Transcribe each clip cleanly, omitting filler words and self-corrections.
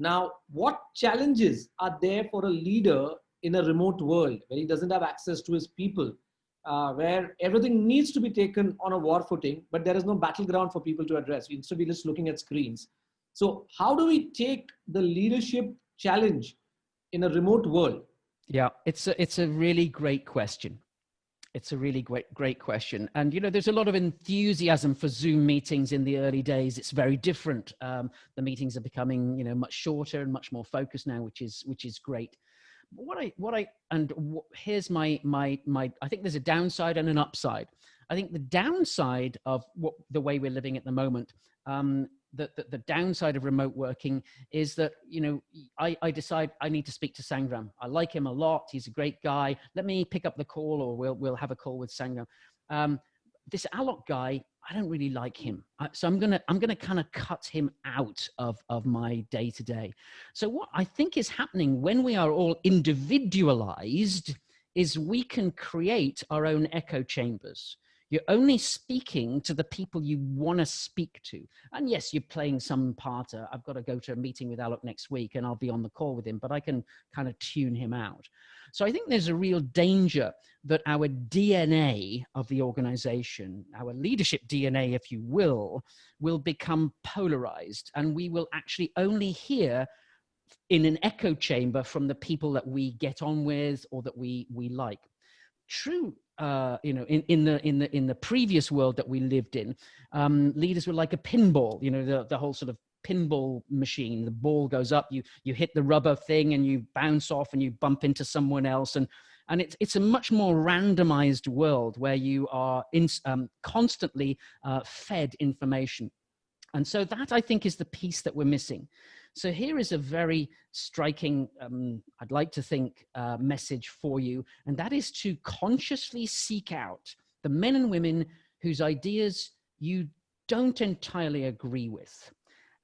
Now, what challenges are there for a leader in a remote world where he doesn't have access to his people, where everything needs to be taken on a war footing, but there is no battleground for people to address? Instead, we're just looking at screens. So how do we take the leadership challenge in a remote world? Yeah, it's a really great question. It's a really great question. And, you know, there's a lot of enthusiasm for Zoom meetings in the early days. It's very different. The meetings are becoming, you know, much shorter and much more focused now, which is great. Here's my, I think there's a downside and an upside. I think the downside of the way we're living at the moment, the downside of remote working is that, you know, I decide I need to speak to Sangram. I like him a lot. He's a great guy. Let me pick up the call, or we'll have a call with Sangram. This Alok guy, I don't really like him. So I'm gonna kind of cut him out of my day to day. So what I think is happening when we are all individualized is we can create our own echo chambers. You're only speaking to the people you want to speak to. And yes, you're playing some part. I've got to go to a meeting with Alok next week and I'll be on the call with him, but I can kind of tune him out. So I think there's a real danger that our DNA of the organization, our leadership DNA, if you will become polarized, and we will actually only hear in an echo chamber from the people that we get on with or that we like. True. You know, in the previous world that we lived in, leaders were like a pinball. You know, the whole sort of pinball machine. The ball goes up, you hit the rubber thing, and you bounce off, and you bump into someone else, and it's a much more randomized world where you are constantly fed information. And so that, I think, is the piece that we're missing. So here is a very striking, I'd like to think, message for you, and that is to consciously seek out the men and women whose ideas you don't entirely agree with,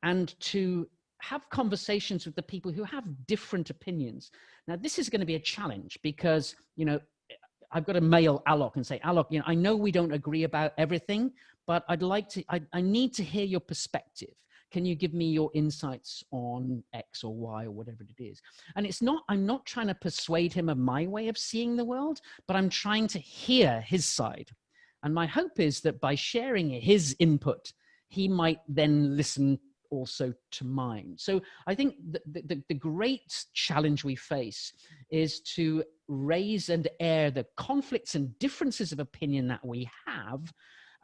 and to have conversations with the people who have different opinions. Now, this is going to be a challenge because, you know, I've got to mail Alok and say, Alok, you know, I know we don't agree about everything, but I'd like to, I need to hear your perspective. Can you give me your insights on X or Y or whatever it is? And it's not, I'm not trying to persuade him of my way of seeing the world, but I'm trying to hear his side. And my hope is that by sharing his input, he might then listen also to mine. So I think the great challenge we face is to raise and air the conflicts and differences of opinion that we have,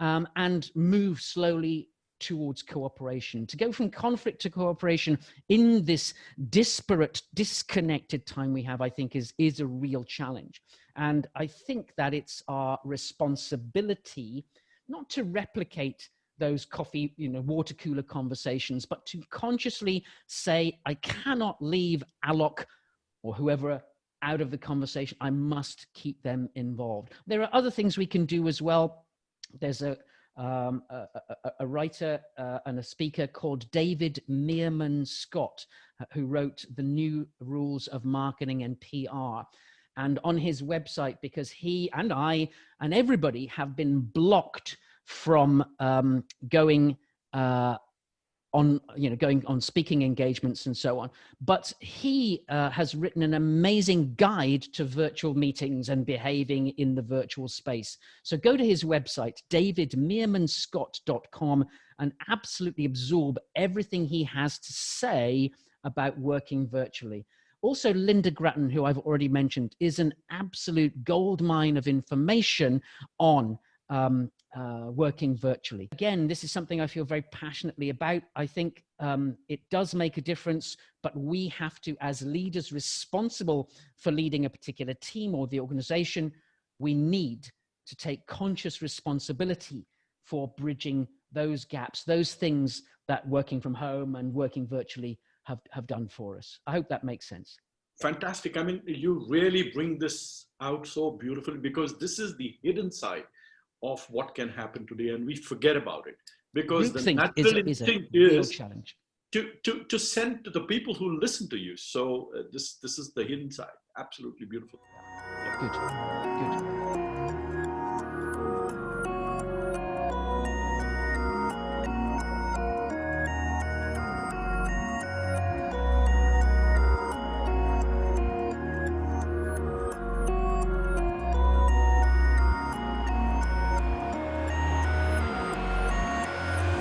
and move slowly towards cooperation. To go from conflict to cooperation in this disparate, disconnected time we have, I think is a real challenge. And I think that it's our responsibility not to replicate those coffee, you know, water cooler conversations, but to consciously say, I cannot leave Alok or whoever out of the conversation. I must keep them involved. There are other things we can do as well. There's a writer and a speaker called David Meerman Scott, who wrote The New Rules of Marketing and PR. And on his website, because he and I and everybody have been blocked from going on speaking engagements and so on. But he has written an amazing guide to virtual meetings and behaving in the virtual space. So go to his website, davidmeermanscott.com, and absolutely absorb everything he has to say about working virtually. Also, Linda Grattan, who I've already mentioned, is an absolute goldmine of information on working virtually. Again, this is something I feel very passionately about. I think it does make a difference, but we have to, as leaders responsible for leading a particular team or the organization, we need to take conscious responsibility for bridging those gaps, those things that working from home and working virtually have done for us. I hope that makes sense. Fantastic. I mean, you really bring this out so beautifully, because this is the hidden side of what can happen today, and we forget about it, because the natural instinct is challenge to send to the people who listen to you. So this is the hidden side. Absolutely beautiful. Good.